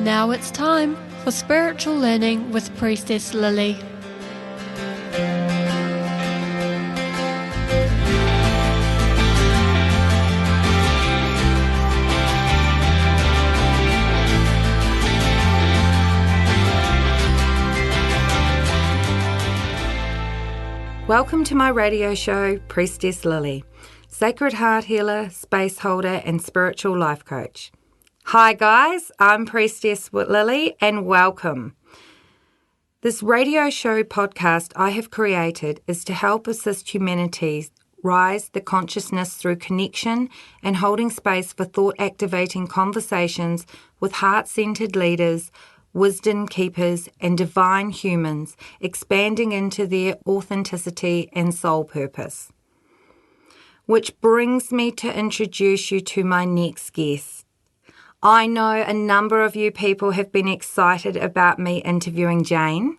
Now it's time for spiritual learning with Priestess Lily. Welcome to my radio show, Priestess Lily, Sacred Heart Healer, Space Holder, and Spiritual Life Coach. Hi guys, I'm Priestess Lily and welcome. This radio show podcast I have created is to help assist humanity rise the consciousness through connection and holding space for thought-activating conversations with heart-centered leaders, wisdom keepers, and divine humans, expanding into their authenticity and soul purpose. Which brings me to introduce you to my next guest. I know a number of you people have been excited about me interviewing Jane.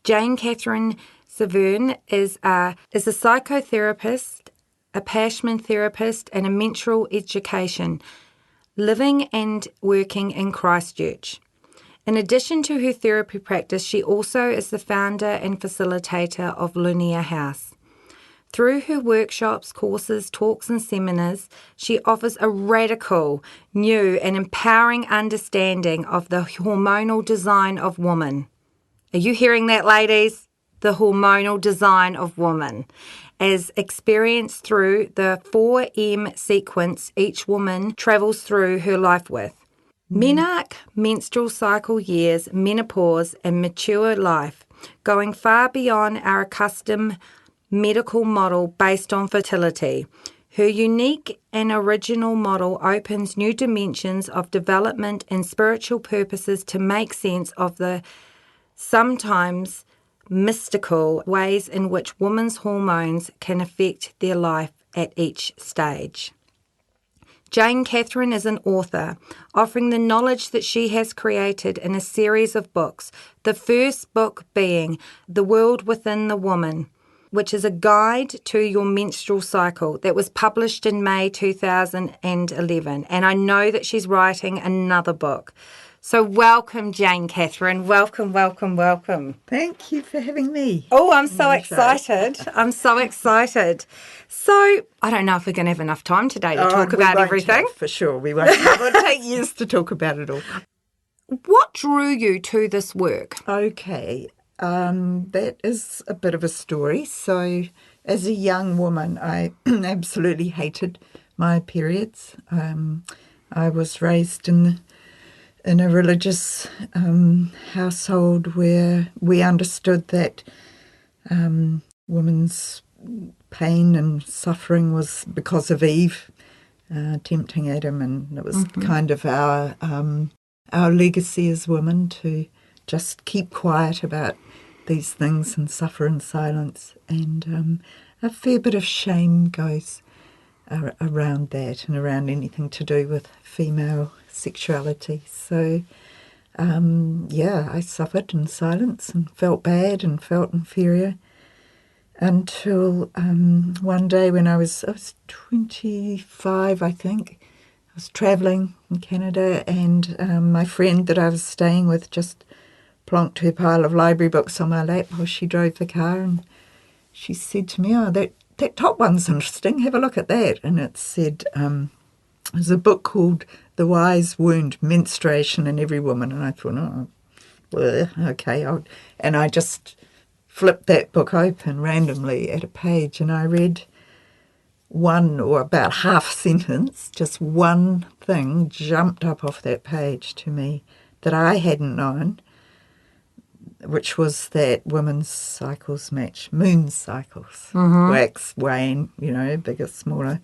Jane Catherine Severn is a psychotherapist, a passion therapist, and a menstrual education, living and working in Christchurch. In addition to her therapy practice, she also is the founder and facilitator of Linear House. Through her workshops, courses, talks and seminars, she offers a radical, new and empowering understanding of the hormonal design of woman. Are you hearing that, ladies? The hormonal design of woman, as experienced through the 4M sequence each woman travels through her life with. Menarche, Menstrual Cycle Years, Menopause and Mature Life, going far beyond our accustomed medical model based on fertility. Her unique and original model opens new dimensions of development and spiritual purposes to make sense of the sometimes mystical ways in which women's hormones can affect their life at each stage. Jane Catherine is an author, offering the knowledge that she has created in a series of books, the first book being The World Within the Woman, which is a guide to your menstrual cycle that was published in May 2011. And I know that she's writing another book. So welcome, Jane Catherine. Welcome, welcome, welcome. Thank you for having me. Oh, I'm so excited. I'm so excited. So I don't know if we're going to have enough time today to talk about everything. For sure, we won't. It will take years to talk about it all. What drew you to this work? Okay, that is a bit of a story. So as a young woman, I absolutely hated my periods. I was raised in a religious household where we understood that women's pain and suffering was because of Eve tempting Adam, and it was kind of our legacy as women to just keep quiet about these things and suffer in silence. And a fair bit of shame goes around that and around anything to do with female sexuality. So, I suffered in silence and felt bad and felt inferior until one day when I was 25, I think. I was travelling in Canada, and my friend that I was staying with just plonked her pile of library books on my lap while she drove the car, and she said to me, "Oh, that top one's interesting, have a look at that." And it said, there's a book called The Wise Wound, Menstruation in Every Woman. And I thought, oh, well, okay. And I just flipped that book open randomly at a page, and I read one or about half sentence, just one thing jumped up off that page to me that I hadn't known, which was that women's cycles match moon cycles, wax, wane, bigger, smaller.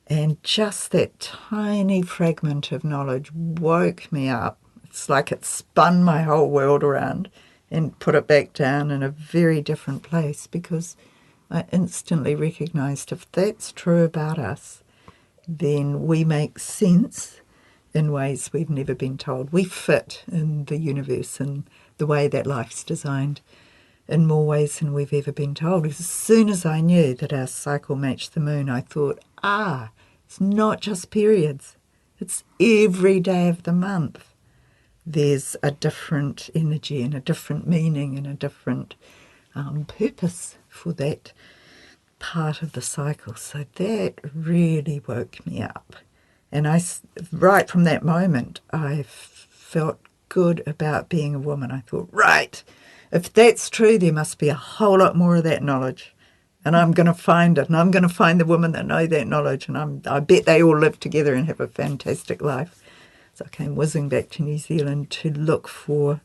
And just that tiny fragment of knowledge woke me up. It's like it spun my whole world around and put it back down in a very different place, because I instantly recognised if that's true about us, then we make sense in ways we've never been told. We fit in the universe and the way that life's designed in more ways than we've ever been told. As soon as I knew that our cycle matched the moon, I thought, it's not just periods. It's every day of the month. there's a different energy and a different meaning and a different purpose for that part of the cycle. So that really woke me up. And right from that moment, I felt good about being a woman. I thought, right, if that's true, there must be a whole lot more of that knowledge. And I'm going to find it. And I'm going to find the women that know that knowledge. And I bet they all live together and have a fantastic life. So I came whizzing back to New Zealand to look for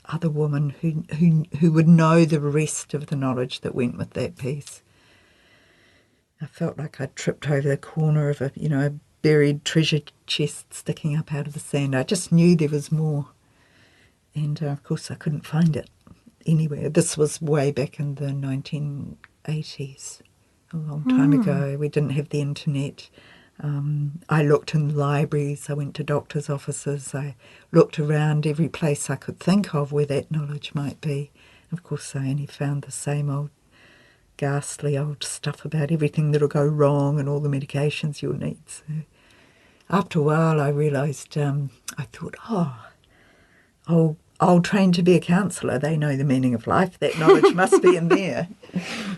other women who would know the rest of the knowledge that went with that piece. I felt like I'd tripped over the corner of a buried treasure chest sticking up out of the sand. I just knew there was more. And, of course, I couldn't find it anywhere. This was way back in the 1980s, a long time ago. We didn't have the internet. I looked in libraries. I went to doctors' offices. I looked around every place I could think of where that knowledge might be. Of course, I only found the same old ghastly old stuff about everything that'll go wrong and all the medications you'll need. So after a while, I realised, I thought, I'll train to be a counsellor. They know the meaning of life. That knowledge must be in there.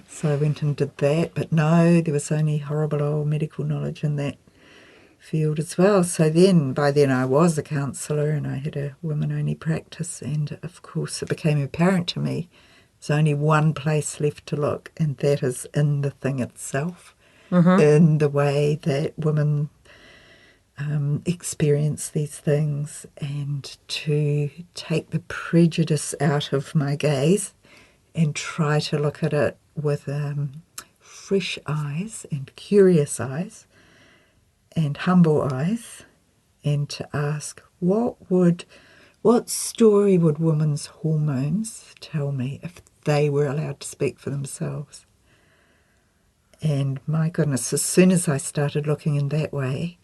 So I went and did that. But no, there was only horrible old medical knowledge in that field as well. So by then I was a counsellor and I had a women-only practice. And, of course, it became apparent to me there's only one place left to look, and that is in the thing itself, in the way that women experience these things, and to take the prejudice out of my gaze and try to look at it with fresh eyes and curious eyes and humble eyes, and to ask, what story would women's hormones tell me if they were allowed to speak for themselves? And my goodness, as soon as I started looking in that way,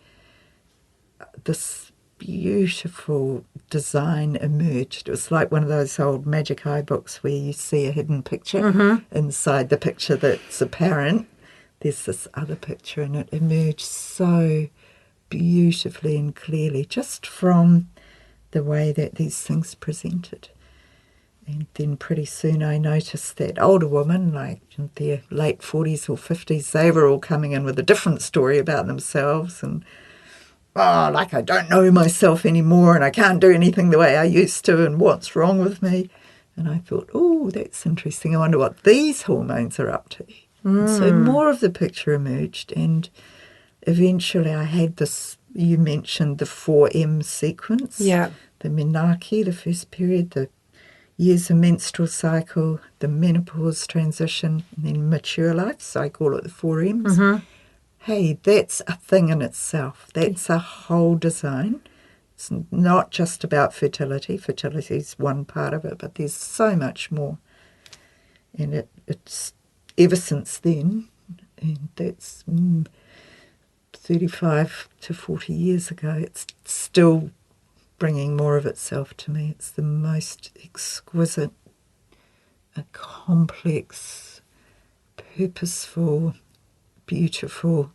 this beautiful design emerged. It was like one of those old magic eye books where you see a hidden picture. Inside the picture that's apparent, there's this other picture, and it emerged so beautifully and clearly just from the way that these things presented. And then pretty soon I noticed that older women, like in their late 40s or 50s, they were all coming in with a different story about themselves, and like I don't know myself anymore and I can't do anything the way I used to, and what's wrong with me? And I thought, that's interesting. I wonder what these hormones are up to. And so more of the picture emerged, and eventually I had this, you mentioned the 4M sequence. Yeah. The Menarche, the first period, the years of menstrual cycle, the menopause transition, and then mature life. So I call it the 4Ms. Hey, that's a thing in itself. That's a whole design. It's not just about fertility. Fertility is one part of it, but there's so much more. And it's ever since then, and that's 35 to 40 years ago, it's still bringing more of itself to me. It's the most exquisite, complex, purposeful, beautiful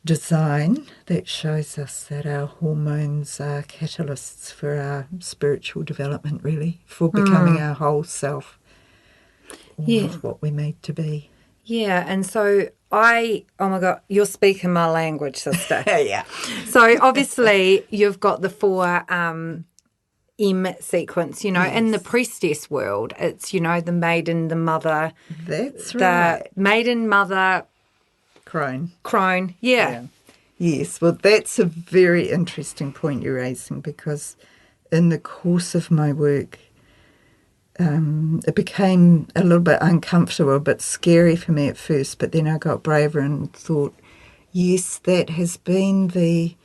design that shows us that our hormones are catalysts for our spiritual development, really, for becoming our whole self, all of what we're made to be. Yeah, and so oh my God, you're speaking my language, sister. Yeah. So obviously you've got the 4 M sequence, in the priestess world, it's, the maiden, the mother. That's the right. Maiden, mother. Crone. Yeah. Yes, well, that's a very interesting point you're raising, because in the course of my work, it became a little bit uncomfortable, a bit scary for me at first, but then I got braver and thought, yes, that has been the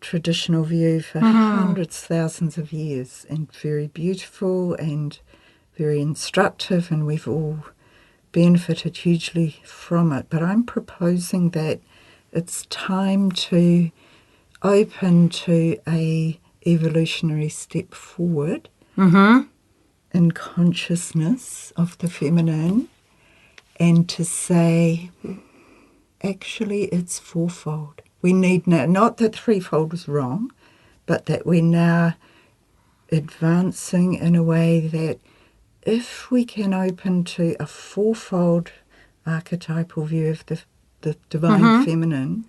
traditional view for hundreds, thousands of years, and very beautiful and very instructive, and we've all benefited hugely from it. But I'm proposing that it's time to open to a evolutionary step forward in consciousness of the feminine, and to say, actually, it's fourfold. We need not that threefold was wrong, but that we're now advancing in a way that if we can open to a fourfold archetypal view of the divine feminine,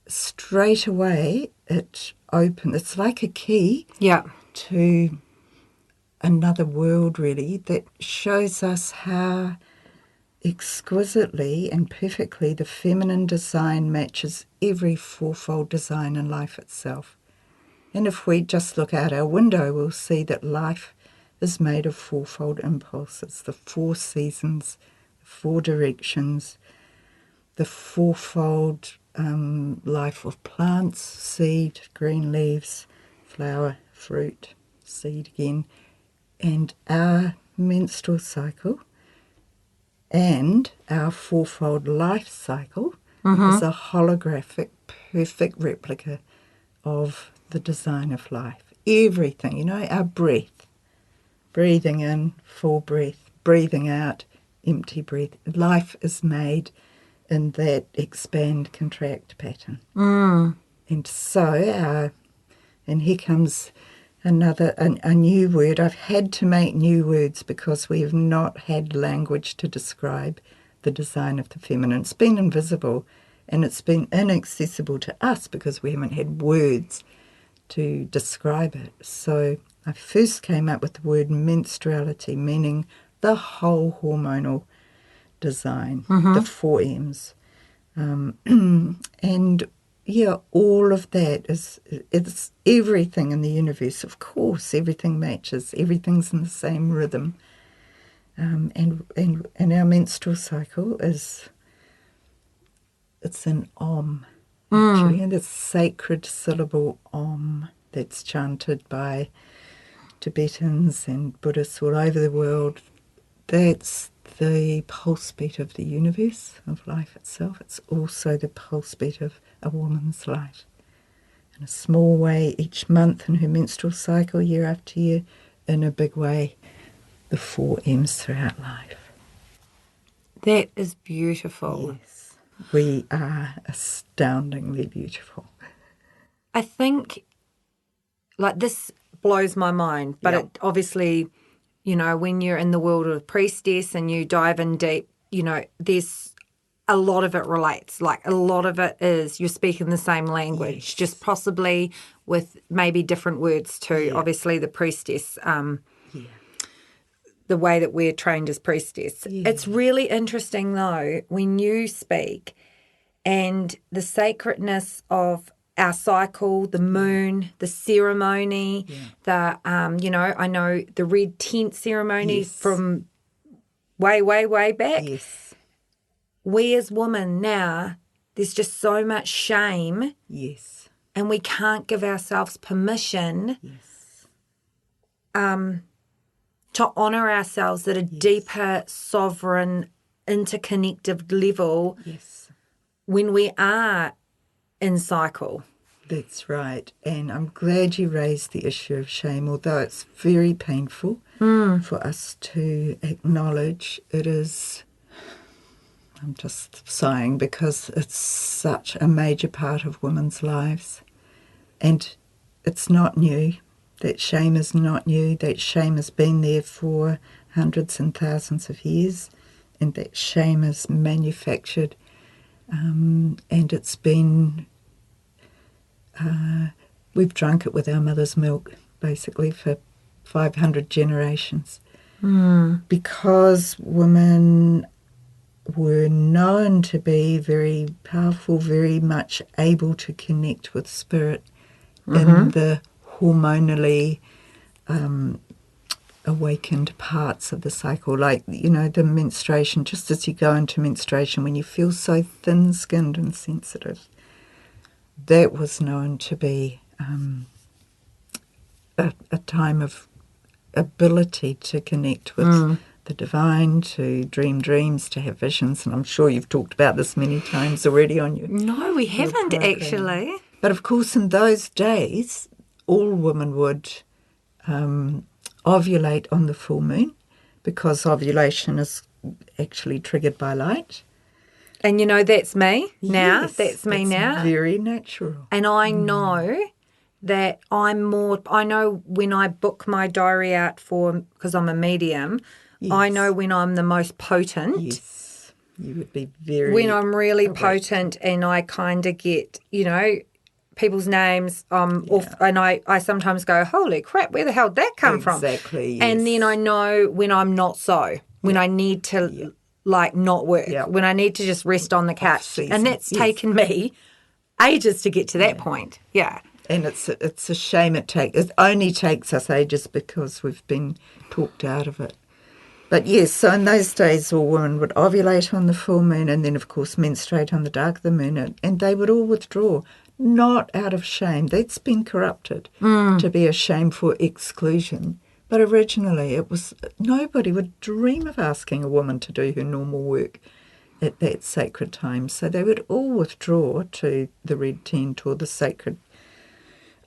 straight away it's like a key to another world, really, that shows us how exquisitely and perfectly the feminine design matches every fourfold design in life itself. And if we just look out our window, we'll see that life is made of fourfold impulses, the 4 seasons, the 4 directions, the fourfold life of plants: seed, green leaves, flower, fruit, seed again. And our menstrual cycle and our fourfold life cycle is a holographic, perfect replica of the design of life. Everything, our breath, breathing in, full breath, breathing out, empty breath. Life is made in that expand, contract pattern. And so, and here comes a new word. I've had to make new words because we have not had language to describe the design of the feminine. It's been invisible and it's been inaccessible to us because we haven't had words to describe it. So I first came up with the word menstruality, meaning the whole hormonal design, the 4 M's. And yeah, all of that it's everything in the universe. Of course, everything matches. Everything's in the same rhythm. And our menstrual cycle it's an Om, actually, and it's sacred syllable Om that's chanted by Tibetans and Buddhists all over the world. That's the pulse beat of the universe, of life itself. It's also the pulse beat of a woman's life. In a small way, each month in her menstrual cycle, year after year. In a big way, the 4 M's throughout life. That is beautiful. Yes, we are astoundingly beautiful. I think, this blows my mind, but it obviously, when you're in the world of priestess and you dive in deep, there's a lot of it relates. A lot of it is you're speaking the same language, just possibly with maybe different words too. Yeah. Obviously, the priestess, the way that we're trained as priestess. Yeah. It's really interesting, though, when you speak and the sacredness of our cycle, the moon, the ceremony, the, I know the red tent ceremony from way, way, way back. Yes. We as women now, there's just so much shame. Yes. And we can't give ourselves permission to honour ourselves at a deeper, sovereign, interconnected level when we are in cycle. That's right. And I'm glad you raised the issue of shame, although it's very painful for us to acknowledge. It is, I'm just sighing because it's such a major part of women's lives. And it's not new. That shame is not new. That shame has been there for hundreds and thousands of years. And that shame is manufactured. And it's been, we've drunk it with our mother's milk, basically, for 500 generations. Because women were known to be very powerful, very much able to connect with spirit in the hormonally awakened parts of the cycle, the menstruation. Just as you go into menstruation, when you feel so thin-skinned and sensitive, that was known to be a time of ability to connect with the divine, to dream dreams, to have visions. And I'm sure you've talked about this many times already on your No, we haven't program. Actually. But of course, in those days, all women would ovulate on the full moon, because ovulation is actually triggered by light. And that's me now. Yes, that's me now. Very natural. And I know that I know when I book my diary out because I'm a medium, I know when I'm the most potent. Yes, you would be very... When I'm really awake. potent and I kind of get, people's names off, and I sometimes go, holy crap, where the hell did that come from? Exactly, yes. And then I know when I'm not so, when I need to not work, when I need to just rest on the couch. Off-season, And that's taken me ages to get to that point. Yeah. And it's a shame it only takes us ages because we've been talked out of it. But yes, so in those days all women would ovulate on the full moon and then of course menstruate on the dark of the moon, and they would all withdraw, not out of shame. That's been corrupted to be a shame for exclusion. But originally it was, nobody would dream of asking a woman to do her normal work at that sacred time. So they would all withdraw to the red tent or the sacred,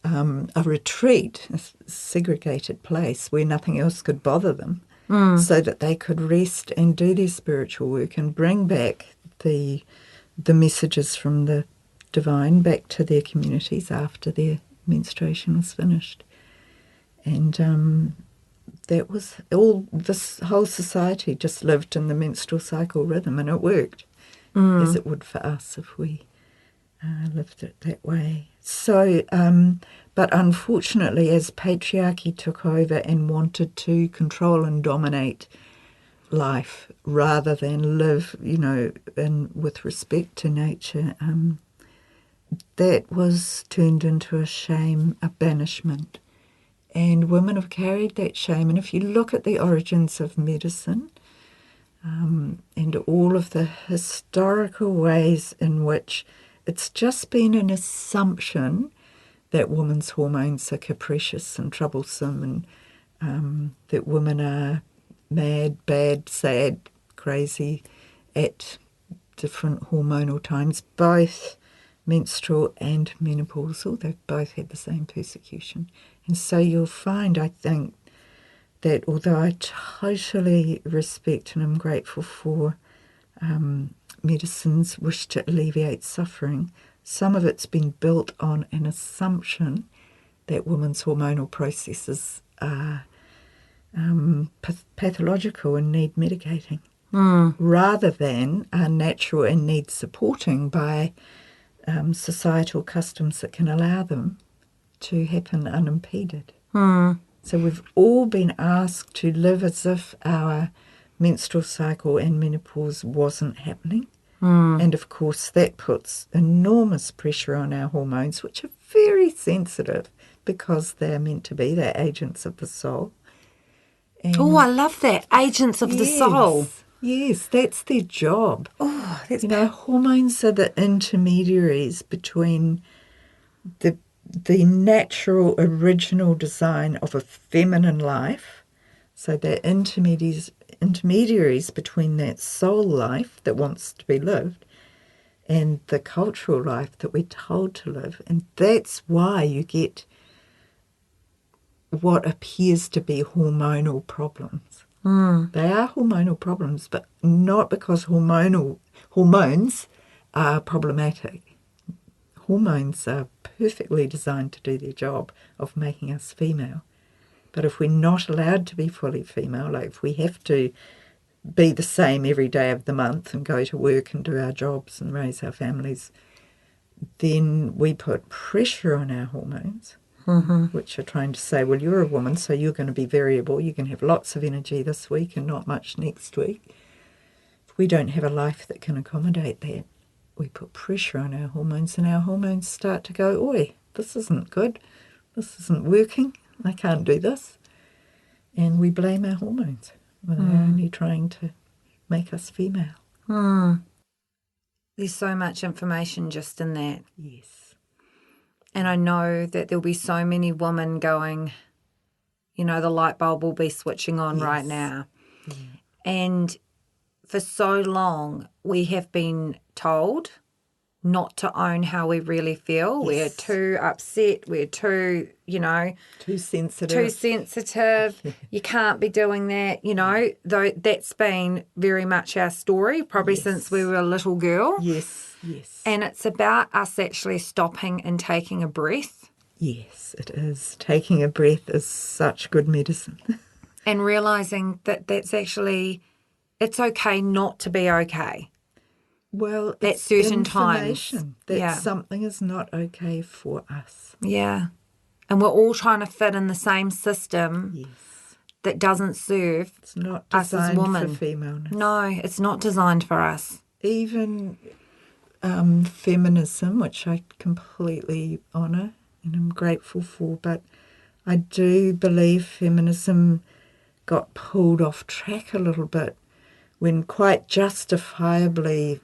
a retreat, a segregated place where nothing else could bother them, so that they could rest and do their spiritual work and bring back the messages from the divine back to their communities after their menstruation was finished. And that was all, this whole society just lived in the menstrual cycle rhythm, and it worked as it would for us if we lived it that way. So, but unfortunately, as patriarchy took over and wanted to control and dominate life rather than live, with respect to nature, that was turned into a shame, a banishment. And women have carried that shame. And if you look at the origins of medicine and all of the historical ways in which it's just been an assumption that women's hormones are capricious and troublesome, and that women are mad, bad, sad, crazy at different hormonal times, both menstrual and menopausal. They've both had the same persecution. And so you'll find, I think, that although I totally respect and am grateful for medicine's wish to alleviate suffering, some of it's been built on an assumption that women's hormonal processes are pathological and need medicating, rather than are natural and need supporting by societal customs that can allow them to happen unimpeded. So we've all been asked to live as if our menstrual cycle and menopause wasn't happening. And of course that puts enormous pressure on our hormones, which are very sensitive because they're meant to be, they're agents of the soul. Oh, I love that. Agents of the soul. Yes, that's their job. Oh, that's hormones are the intermediaries between the natural original design of a feminine life. So they're intermediaries between that soul life that wants to be lived and the cultural life that we're told to live. And that's why you get what appears to be hormonal problems. They are hormonal problems, but not because hormones are problematic. Hormones are perfectly designed to do their job of making us female. But if we're not allowed to be fully female, like if we have to be the same every day of the month and go to work and do our jobs and raise our families, then we put pressure on our hormones, which are trying to say, well, you're a woman, so you're going to be variable. You can have lots of energy this week and not much next week. If we don't have a life that can accommodate that, we put pressure on our hormones, and our hormones start to go, oi, this isn't good. This isn't working. I can't do this. And we blame our hormones when they're only trying to make us female. There's so much information just in that. Yes. And I know that there'll be so many women going, the light bulb will be switching on right now. And for so long, we have been told not to own how we really feel. We're too upset. We're too, too sensitive. You can't be doing that, though that's been very much our story, probably since we were a little girl. Yes. And it's about us actually stopping and taking a breath Yes, it is. Taking a breath is such good medicine. And realising that that's actually, it's okay not to be okay. Well, At it's certain times. information that something is not okay for us. Yeah. And we're all trying to fit in the same system that doesn't serve It's not us as designed women. for femaleness. No, it's not designed for us. Even feminism, which I completely honour and I'm grateful for, but I do believe feminism got pulled off track a little bit when quite justifiably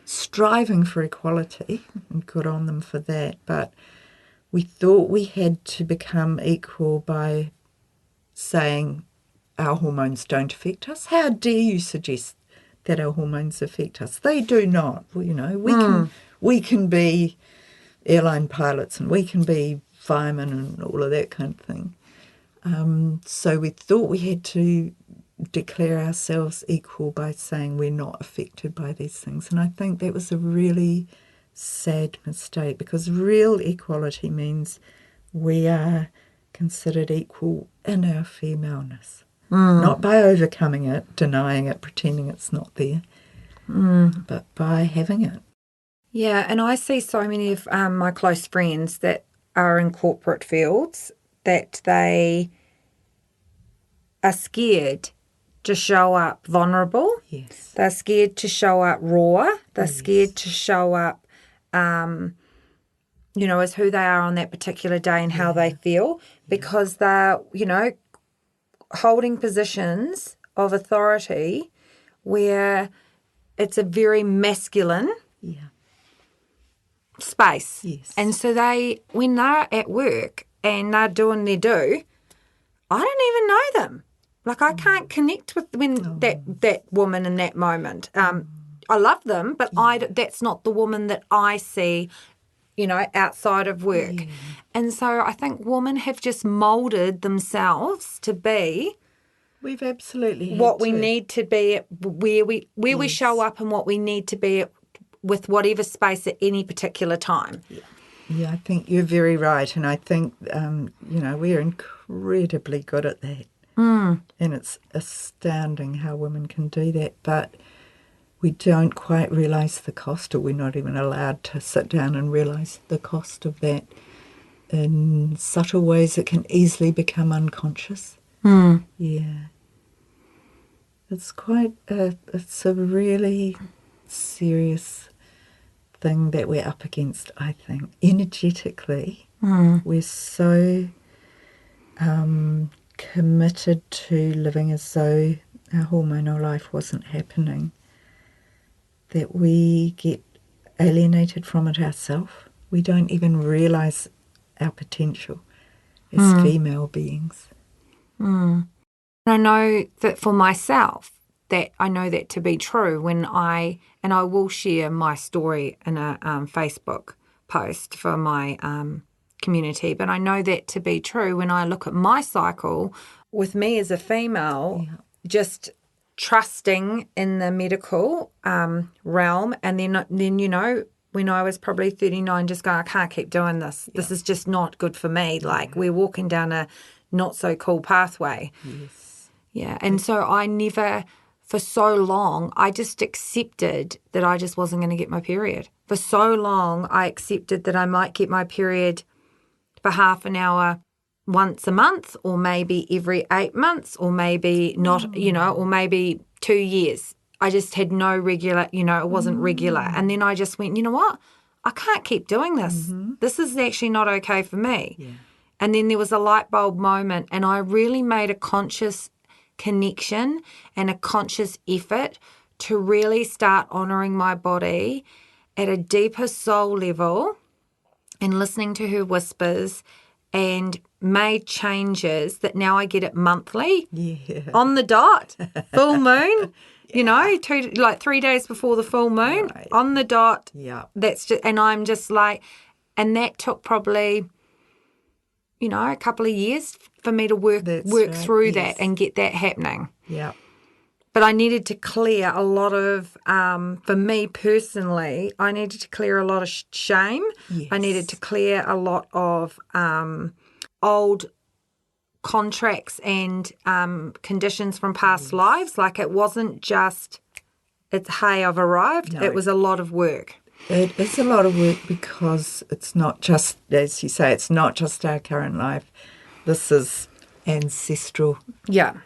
striving for equality, and good on them for that, but we thought we had to become equal by saying our hormones don't affect us. How dare you suggest that our hormones affect us? They do not. You know, we can be airline pilots and we can be firemen and all of that kind of thing. So we thought we had to declare ourselves equal by saying we're not affected by these things. And I think that was a really sad mistake, because real equality means we are considered equal in our femaleness. Not by overcoming it, denying it, pretending it's not there, but by having it. Yeah, and I see so many of my close friends that are in corporate fields that they are scared to show up vulnerable. Yes. They're scared to show up raw. They're scared to show up, as who they are on that particular day and how they feel, because they're, holding positions of authority where it's a very masculine space. Yes. And so when they're at work and they're doing their do, I don't even know them. Like, I can't connect with that woman in that moment. I love them, but that's not the woman that I see, outside of work. Yeah. And so I think women have just moulded themselves to be We've absolutely what we need to be at, where we show up, and what we need to be at, with whatever space at any particular time. Yeah, I think you're very right. And I think, we're incredibly good at that. And it's astounding how women can do that. But we don't quite realise the cost, or we're not even allowed to sit down and realise the cost of that in subtle ways that can easily become unconscious. Yeah. It's it's a really serious thing that we're up against, I think. Energetically, we're so committed to living as though our hormonal life wasn't happening that we get alienated from it ourselves. We don't even realise our potential as female beings. I know that for myself, that I know that to be true when I will share my story in a Facebook post for my community, but I know that to be true when I look at my cycle with me as a female, just trusting in the medical realm, and then when I was probably 39, just going, I can't keep doing this. This is just not good for me. Like, we're walking down a not so cool pathway. Yes. Yeah, and so I never, for so long, I just accepted that I just wasn't going to get my period. For so long, I accepted that I might get my period for half an hour once a month, or maybe every 8 months, or maybe not, or maybe 2 years. I just had no regular, it wasn't regular. And then I just went, you know what? I can't keep doing this. This is actually not okay for me. Yeah. And then there was a light bulb moment, and I really made a conscious connection and a conscious effort to really start honouring my body at a deeper soul level and listening to her whispers, and made changes that now I get it monthly on the dot, full moon, 3 days before the full moon, on the dot. Yeah. That's just, and I'm just like, and that took probably, a couple of years for me to work through that and get that happening. Yeah. But I needed to clear a lot of, for me personally, I needed to clear a lot of shame. Yes. I needed to clear a lot of old contracts and conditions from past lives. Like it wasn't just, hey, I've arrived. No. It was a lot of work. It is a lot of work because it's not just, as you say, it's not just our current life. This is ancestral. Yeah.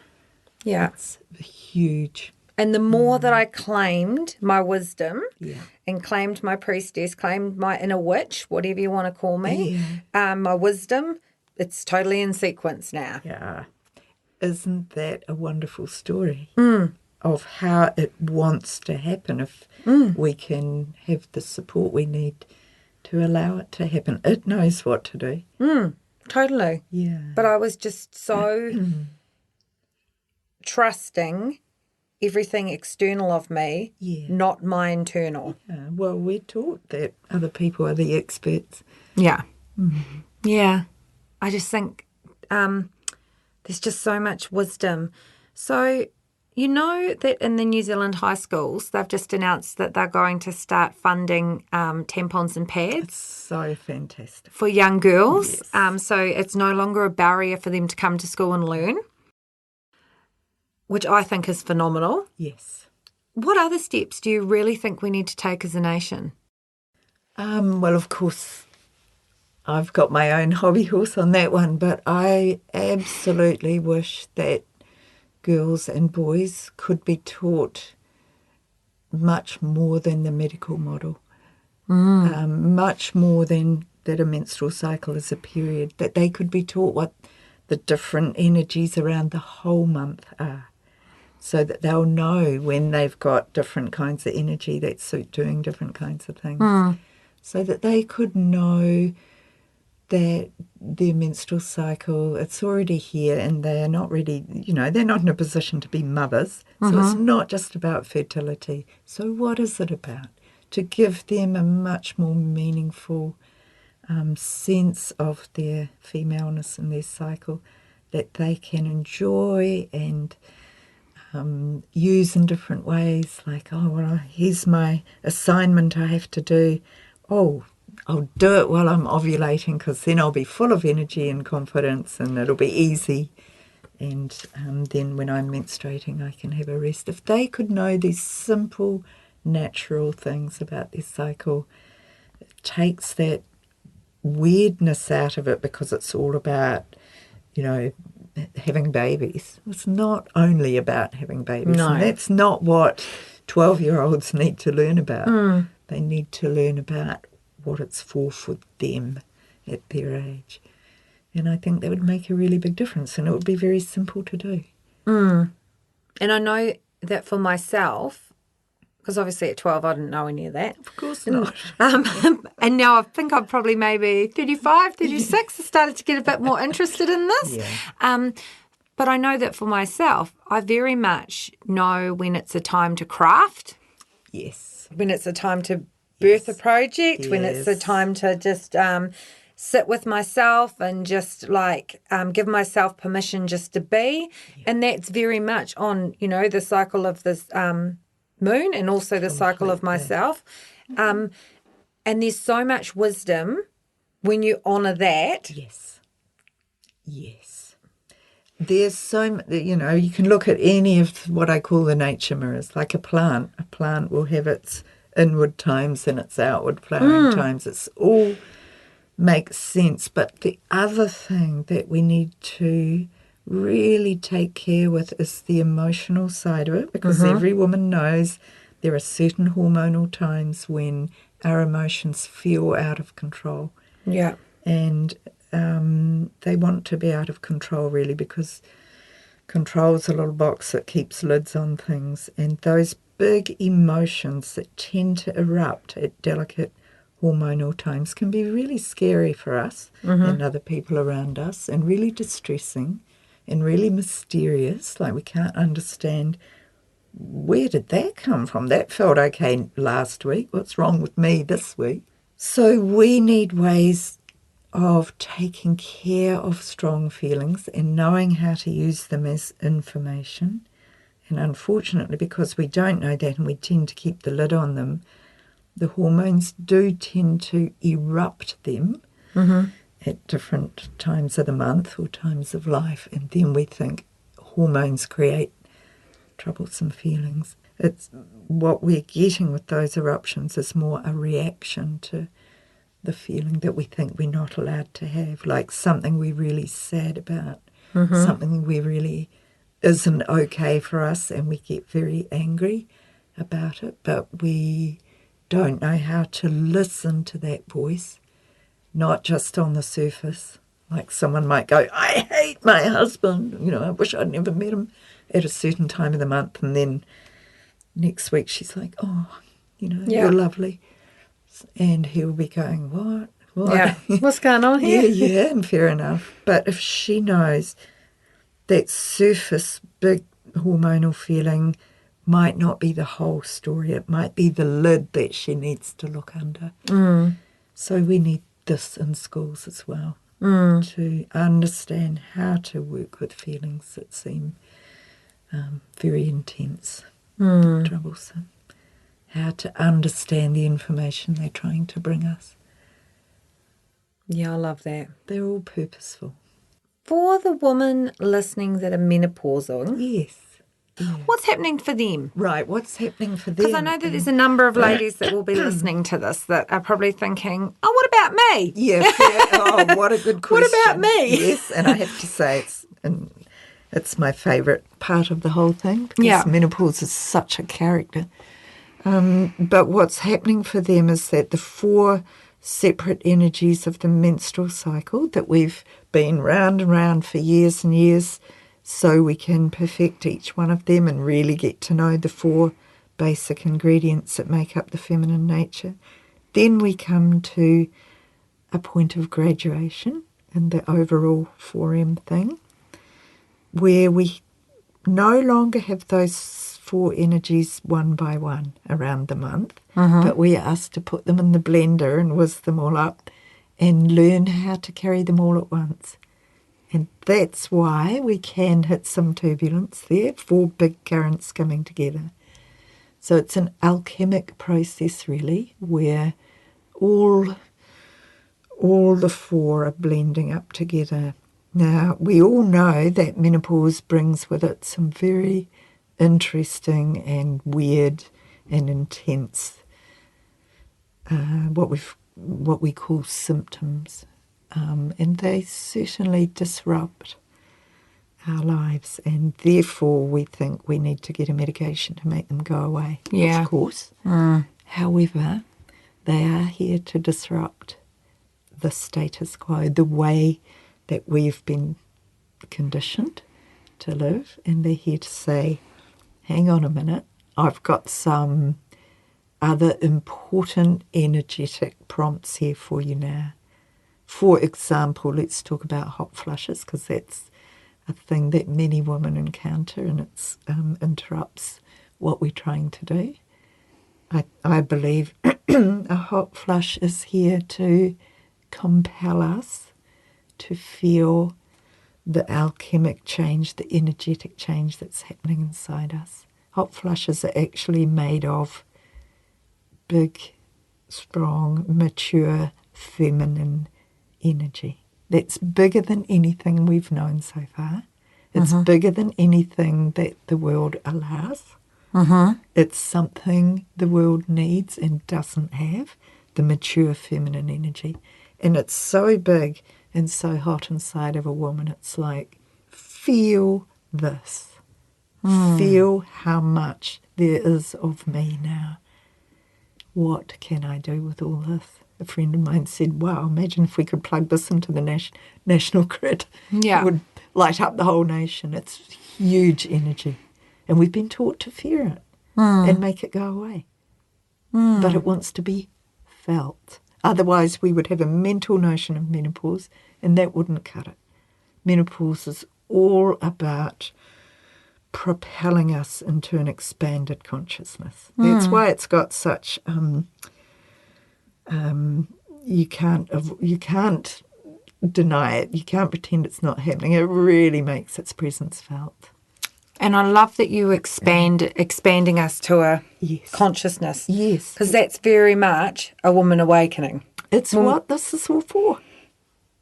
Yeah. It's huge. And the more that I claimed my wisdom Yeah. and claimed my priestess, claimed my inner witch, whatever you want to call me, my wisdom, it's totally in sequence now. Yeah. Isn't that a wonderful story of how it wants to happen if we can have the support we need to allow it to happen? It knows what to do. Totally. Yeah. But I was just so trusting everything external of me, not my internal. Yeah. Well, we're taught that other people are the experts. Yeah. Yeah. I just think there's just so much wisdom. So, you know that in the New Zealand high schools, they've just announced that they're going to start funding tampons and pads. So fantastic. For young girls. Yes. So it's no longer a barrier for them to come to school and learn, which I think is phenomenal. Yes. What other steps do you really think we need to take as a nation? Well, of course, I've got my own hobby horse on that one, but I absolutely wish that girls and boys could be taught much more than the medical model, much more than that a menstrual cycle is a period, that they could be taught what the different energies around the whole month are, so that they'll know when they've got different kinds of energy that suit doing different kinds of things, so that they could know that their menstrual cycle, it's already here and they're not ready, they're not in a position to be mothers. So it's not just about fertility. So what is it about? To give them a much more meaningful sense of their femaleness and their cycle that they can enjoy and use in different ways. Like, here's my assignment I have to do. I'll do it while I'm ovulating because then I'll be full of energy and confidence and it'll be easy. And then when I'm menstruating, I can have a rest. If they could know these simple, natural things about their cycle, it takes that weirdness out of it because it's all about, having babies. It's not only about having babies. No. And that's not what 12-year-olds need to learn about. They need to learn about what it's for them at their age. And I think that would make a really big difference and it would be very simple to do. And I know that for myself, because obviously at 12 I didn't know any of that. Of course not. And now I think I'm probably maybe 35, 36. I started to get a bit more interested in this. Yeah. But I know that for myself, I very much know when it's a time to craft. Yes. When it's a time to birth a project, when it's a time to just sit with myself and just give myself permission just to be. Yeah. And that's very much on, the cycle of this moon and also the cycle of myself. And there's so much wisdom when you honour that. Yes. There's so, you can look at any of what I call the nature mirrors, like a plant. A plant will have its inward times and its outward flowering times. It's all makes sense. But the other thing that we need to really take care with is the emotional side of it, because every woman knows there are certain hormonal times when our emotions feel out of control. Yeah. And they want to be out of control, really, because control is a little box that keeps lids on things. And those big emotions that tend to erupt at delicate hormonal times can be really scary for us and other people around us, and really distressing and really mysterious. Like, we can't understand, where did that come from? That felt okay last week. What's wrong with me this week? So we need ways of taking care of strong feelings and knowing how to use them as information And unfortunately, because we don't know that and we tend to keep the lid on them, the hormones do tend to erupt them at different times of the month or times of life. And then we think hormones create troublesome feelings. It's what we're getting with those eruptions is more a reaction to the feeling that we think we're not allowed to have, like something we're really sad about, something we really isn't okay for us, and we get very angry about it, but we don't know how to listen to that voice, not just on the surface. Like someone might go, I hate my husband, I wish I'd never met him at a certain time of the month, and then next week she's like, oh, you're lovely. And he'll be going, what? Yeah. What's going on here? Yeah, and fair enough. But if she knows that surface big hormonal feeling might not be the whole story, it might be the lid that she needs to look under. So we need this in schools as well, to understand how to work with feelings that seem very intense, troublesome, how to understand the information they're trying to bring us. Yeah, I love that. They're all purposeful. For the women listening that are menopausal, Yes. Yeah. what's happening for them? Right, what's happening for them? Because I know that there's a number of ladies that will be listening to this that are probably thinking, oh, what about me? Yeah, oh, what a good question. What about me? Yes, and I have to say it's my favourite part of the whole thing, because menopause is such a character. But what's happening for them is that the 4 separate energies of the menstrual cycle that we've been round and round for years and years, so we can perfect each one of them and really get to know the 4 basic ingredients that make up the feminine nature. Then we come to a point of graduation in the overall 4M thing, where we no longer have those 4 energies one by one around the month, but we are asked to put them in the blender and whisk them all up and learn how to carry them all at once. And that's why we can hit some turbulence there, 4 big currents coming together. So it's an alchemic process, really, where all the 4 are blending up together. Now, we all know that menopause brings with it some very interesting and weird and intense, what we call symptoms. And they certainly disrupt our lives, and therefore we think we need to get a medication to make them go away. Yeah. Of course. However, they are here to disrupt the status quo, the way that we've been conditioned to live, and they're here to say, hang on a minute, I've got some other important energetic prompts here for you now. For example, let's talk about hot flushes, because that's a thing that many women encounter, and it interrupts what we're trying to do. I believe a hot flush is here to compel us to feel the alchemic change, the energetic change that's happening inside us. Hot flushes are actually made of big, strong, mature, feminine energy. That's bigger than anything we've known so far. It's bigger than anything that the world allows. It's something the world needs and doesn't have, the mature feminine energy. And it's so big and so hot inside of a woman. It's like, feel this. Feel how much there is of me now. What can I do with all this? A friend of mine said, wow, imagine if we could plug this into the national grid. Yeah. It would light up the whole nation. It's huge energy. And we've been taught to fear it and make it go away. But it wants to be felt. Otherwise, we would have a mental notion of menopause, and that wouldn't cut it. Menopause is all about propelling us into an expanded consciousness. That's why it's got such... you can't deny it. You can't pretend it's not happening. It really makes its presence felt. And I love that you expanding us to a consciousness. Yes. Because that's very much a woman awakening. It's what this is all for.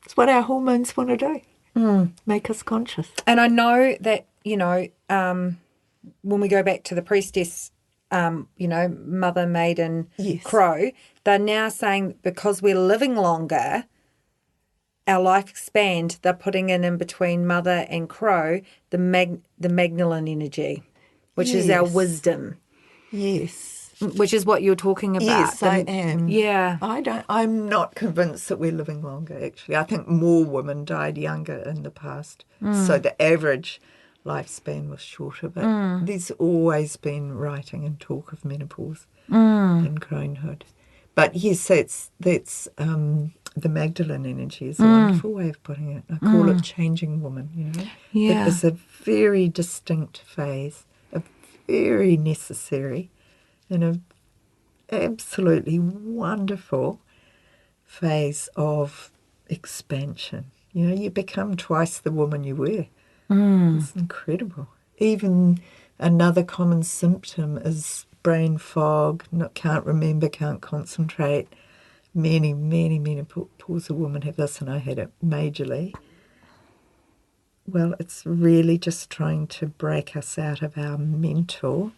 It's what our hormones want to do, make us conscious. And I know that, when we go back to the priestess, mother, maiden, crow, they're now saying because we're living longer, our life expand. They're putting in between mother and crow the Magdalene energy, which is our wisdom. Yes. Which is what you're talking about. Yes, I am. Yeah. I'm not convinced that we're living longer, actually. I think more women died younger in the past. So the average lifespan was shorter. But there's always been writing and talk of menopause and cronehood. But yes, that's the Magdalene energy is a wonderful way of putting it. I call it changing woman, Yeah. It is a very distinct phase, a very necessary and a absolutely wonderful phase of expansion. You become twice the woman you were. It's incredible. Even another common symptom is brain fog, can't remember, can't concentrate. Many menopausal women have this, and I had it majorly. Well, it's really just trying to break us out of our mental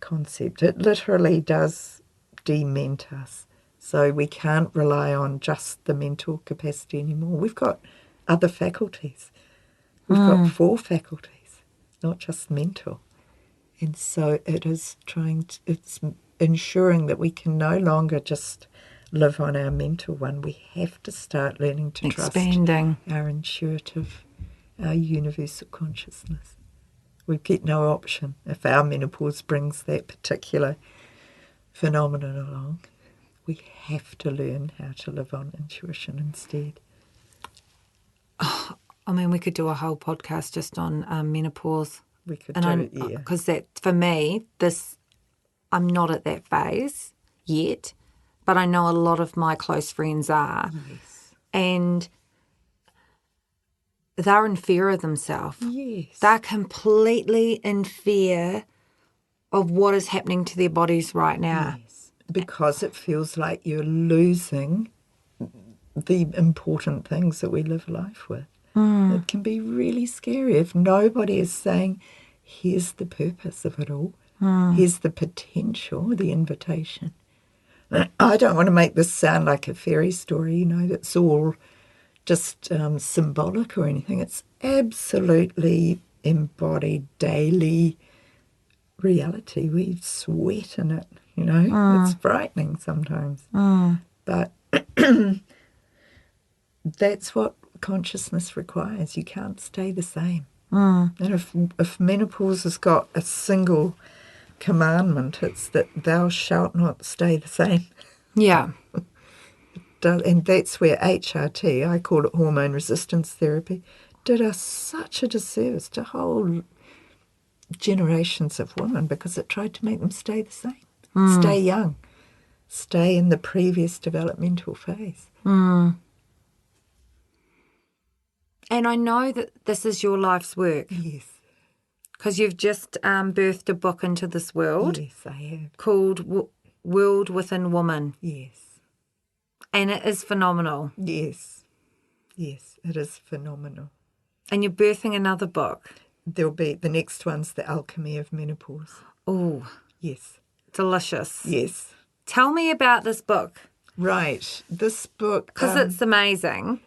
concept. It literally does dement us. So we can't rely on just the mental capacity anymore. We've got other faculties. We've got 4 faculties, not just mental. And so it's ensuring that we can no longer just live on our mental one. We have to start learning to Expanding. trust our intuitive, our universal consciousness. We get no option if our menopause brings that particular phenomenon along. We have to learn how to live on intuition instead. I mean, we could do a whole podcast just on menopause. We could do it, yeah. Because that, for me, I'm not at that phase yet, but I know a lot of my close friends are. Yes. And they're in fear of themselves. Yes. They're completely in fear of what is happening to their bodies right now. Yes. Because it feels like you're losing the important things that we live life with. It can be really scary if nobody is saying, here's the purpose of it all. Here's the potential, the invitation. I don't want to make this sound like a fairy story, that's all just symbolic or anything. It's absolutely embodied daily reality. We sweat in it, It's frightening sometimes. But that's what consciousness requires. You can't stay the same. And if menopause has got a single commandment, it's that thou shalt not stay the same. Yeah. And that's where HRT, I call it hormone resistance therapy, did us such a disservice to whole generations of women because it tried to make them stay the same, stay young, stay in the previous developmental phase. And I know that this is your life's work. Yes. Because you've just birthed a book into this world. Yes, I have. Called World Within Woman. Yes. And it is phenomenal. Yes. Yes, it is phenomenal. And you're birthing another book. There'll be, the next one's The Alchemy of Menopause. Oh. Yes. Delicious. Yes. Tell me about this book. Right. This book... Because it's amazing.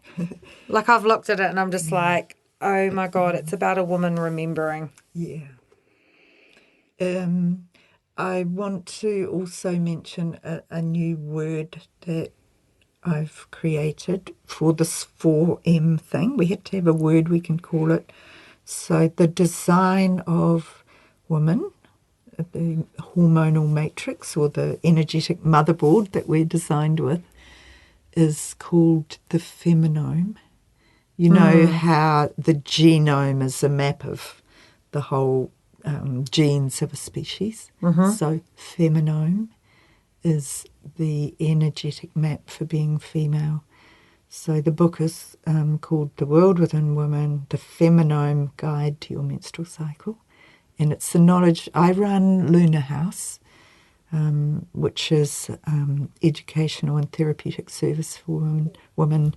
Like, I've looked at it and I'm just like, oh, my God, it's about a woman remembering. Yeah. I want to also mention a new word that I've created for this 4M thing. We have to have a word we can call it. So the design of woman, the hormonal matrix or the energetic motherboard that we're designed with, is called the feminome. You know how the genome is a map of the whole genes of a species. So feminome is the energetic map for being female. So the book is called The World Within Women, The Feminine Guide to Your Menstrual Cycle. And it's the knowledge. I run Luna House, which is educational and therapeutic service for women.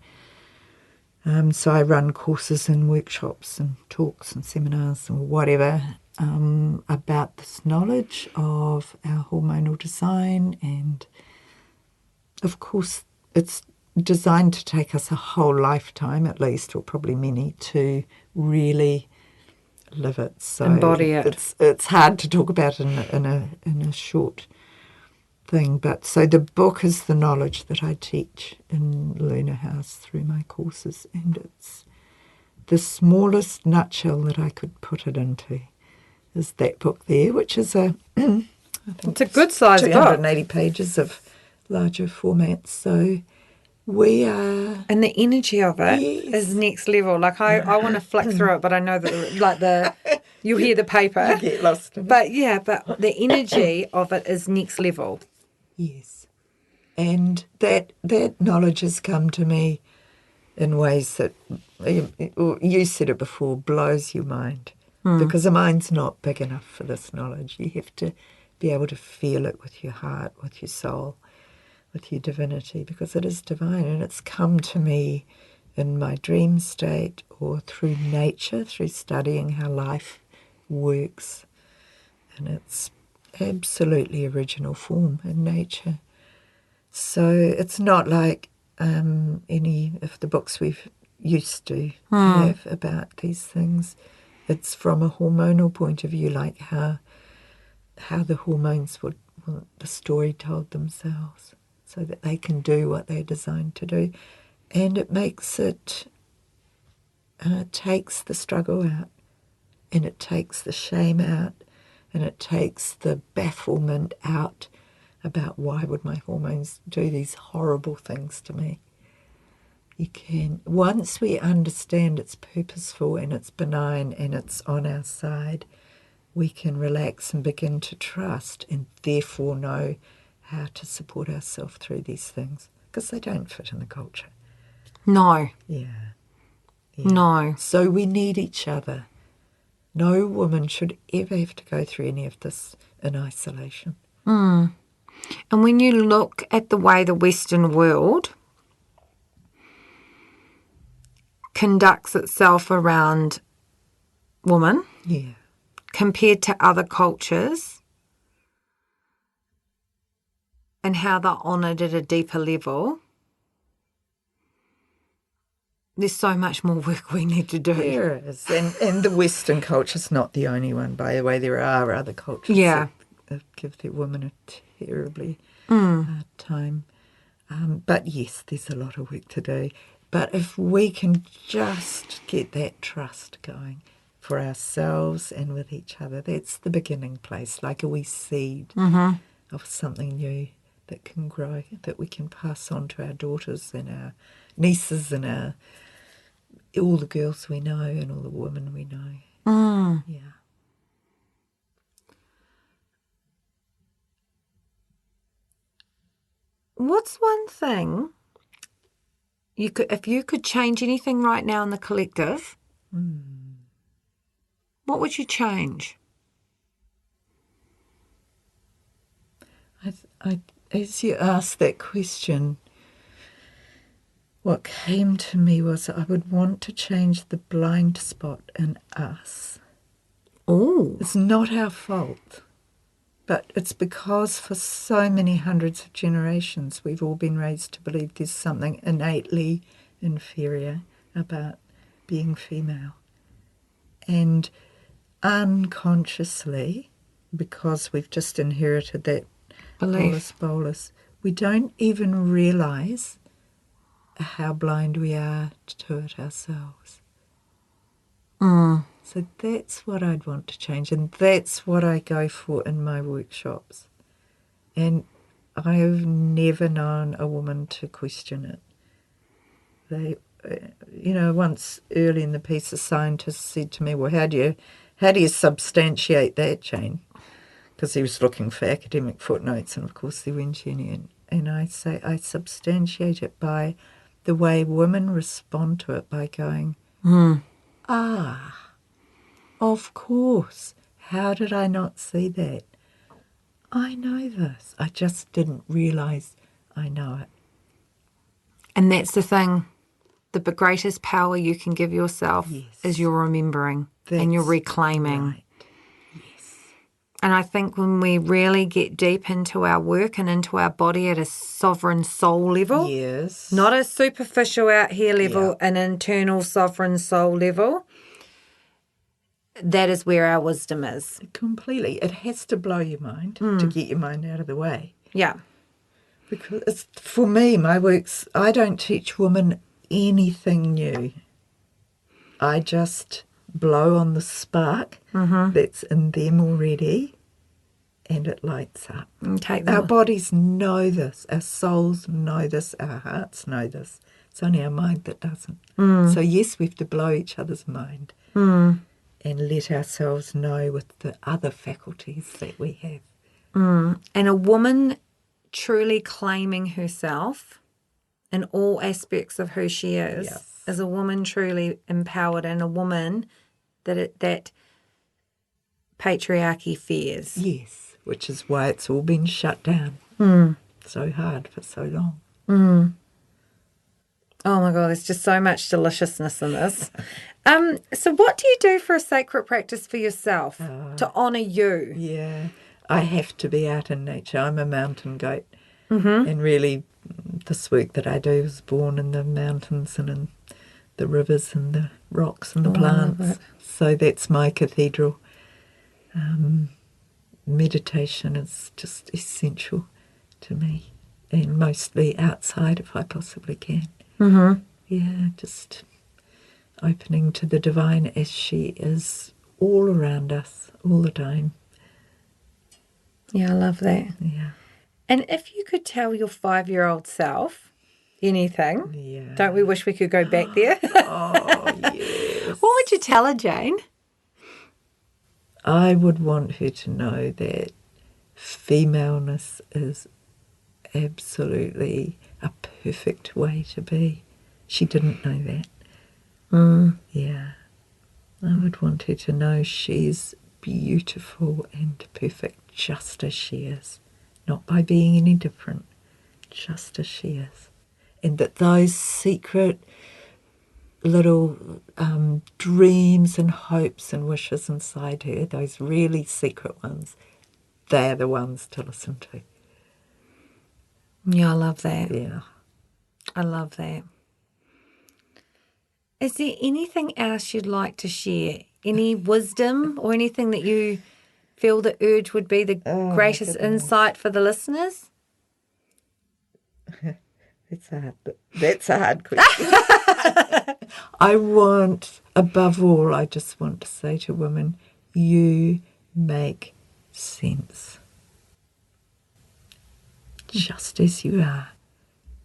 So I run courses and workshops and talks and seminars or whatever about this knowledge of our hormonal design. And, of course, it's designed to take us a whole lifetime at least, or probably many, to really live it. So embody it. It's hard to talk about in a short thing. But so the book is the knowledge that I teach in Luna House through my courses, and it's the smallest nutshell that I could put it into is that book there, which is I think it's a good size book. 280 pages of larger formats. So we are... And the energy of it is next level. Like, I want to flick through it, but I know that, you hear the paper. You get lost in it. But the energy of it is next level. Yes. And that knowledge has come to me in ways that, you said it before, blows your mind. Because the mind's not big enough for this knowledge. You have to be able to feel it with your heart, with your soul, with your divinity, because it is divine. And it's come to me in my dream state or through nature, through studying how life works. And it's absolutely original form in nature. So it's not like any of the books we've used to have about these things. It's from a hormonal point of view, like how the hormones would want the story told themselves so that they can do what they're designed to do. And it makes it, takes the struggle out, and it takes the shame out, and it takes the bafflement out about why would my hormones do these horrible things to me. You can, once we understand it's purposeful and it's benign and it's on our side, we can relax and begin to trust and therefore know how to support ourselves through these things, because they don't fit in the culture. No. Yeah. No. So we need each other. No woman should ever have to go through any of this in isolation. And when you look at the way the Western world conducts itself around women compared to other cultures and how they're honoured at a deeper level, there's so much more work we need to do. There is. And the Western culture's not the only one, by the way. There are other cultures that give their women a terribly hard time. But yes, there's a lot of work to do. But if we can just get that trust going for ourselves and with each other, that's the beginning place, like a wee seed of something new that can grow, that we can pass on to our daughters and our nieces and all the girls we know and all the women we know. Yeah. What's one thing if you could change anything right now in the collective, what would you change? As you asked that question, what came to me was I would want to change the blind spot in us. Oh. It's not our fault, but it's because for so many hundreds of generations we've all been raised to believe there's something innately inferior about being female. And unconsciously, because we've just inherited that bolus, we don't even realise how blind we are to it ourselves. So that's what I'd want to change, and that's what I go for in my workshops. And I have never known a woman to question it. They, once early in the piece, a scientist said to me, well, how do you substantiate that, Jane? Because he was looking for academic footnotes, and of course there weren't any. And I say I substantiate it by the way women respond to it by going, of course. How did I not see that? I know this. I just didn't realise I know it. And that's the thing. The greatest power you can give yourself is your remembering and your reclaiming. Right. And I think when we really get deep into our work and into our body at a sovereign soul level, Yes. not a superficial out here level, an internal sovereign soul level, that is where our wisdom is. Completely. It has to blow your mind to get your mind out of the way. Yeah. Because it's, for me, my works, I don't teach women anything new. I just blow on the spark that's in them already, and it lights up. Okay. Our bodies know this. Our souls know this. Our hearts know this. It's only our mind that doesn't. So, yes, we have to blow each other's mind and let ourselves know with the other faculties that we have. And a woman truly claiming herself in all aspects of who she is a woman truly empowered, and a woman that patriarchy fears. Yes, which is why it's all been shut down so hard for so long. Oh my God, there's just so much deliciousness in this. So what do you do for a sacred practice for yourself to honour you? Yeah, I have to be out in nature. I'm a mountain goat. And really, this work that I do was born in the mountains and in the rivers and the rocks and the plants. So that's my cathedral. Meditation is just essential to me, and mostly outside if I possibly can. Yeah, just opening to the divine as she is all around us all the time. Yeah, I love that. Yeah. And if you could tell your 5-year-old self anything, don't we wish we could go back there? Oh, yes. What would you tell her, Jane? I would want her to know that femaleness is absolutely a perfect way to be. She didn't know that. Yeah. I would want her to know she's beautiful and perfect just as she is. Not by being any different, just as she is. And that those secret little dreams and hopes and wishes inside her, those really secret ones, they're the ones to listen to. Yeah, I love that. Yeah. I love that. Is there anything else you'd like to share? Any wisdom or anything that you feel the urge would be the greatest insight for the listeners? That's a hard question. I want, above all, I just want to say to women, you make sense. Just as you are.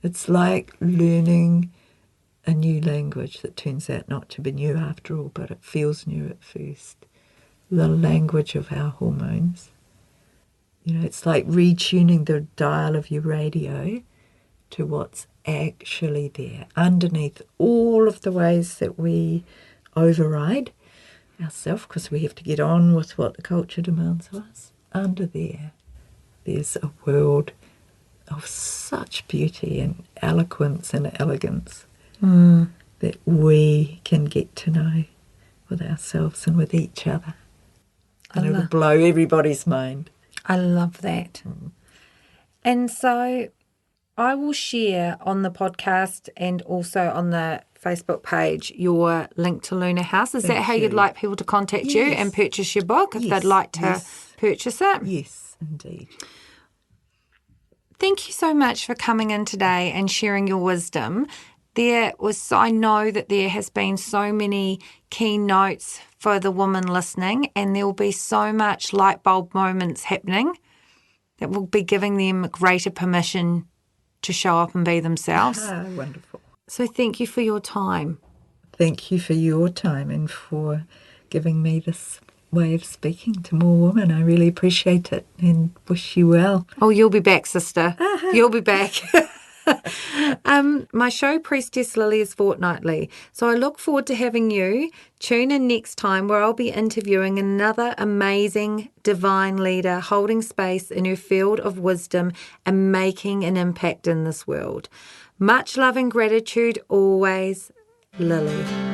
It's like learning a new language that turns out not to be new after all, but it feels new at first. The language of our hormones. You know, it's like retuning the dial of your radio to what's actually there, underneath all of the ways that we override ourselves, because we have to get on with what the culture demands of us. Under there's a world of such beauty and eloquence and elegance that we can get to know with ourselves and with each other. And it'll blow everybody's mind. I love that. And so I will share on the podcast and also on the Facebook page your link to Luna House. Is that how you'd like people to contact you and purchase your book if they'd like to purchase it? Yes, indeed. Thank you so much for coming in today and sharing your wisdom. I know that there has been so many key notes for the woman listening, and there will be so much light bulb moments happening that will be giving them greater permission to show up and be themselves. Wonderful. So thank you for your time. Thank you for your time and for giving me this way of speaking to more women. I really appreciate it and wish you well. Oh, you'll be back, sister. You'll be back. My show, Priestess Lily, is fortnightly, so I look forward to having you tune in next time where I'll be interviewing another amazing divine leader holding space in her field of wisdom and making an impact in this world. Much love and gratitude always, Lily.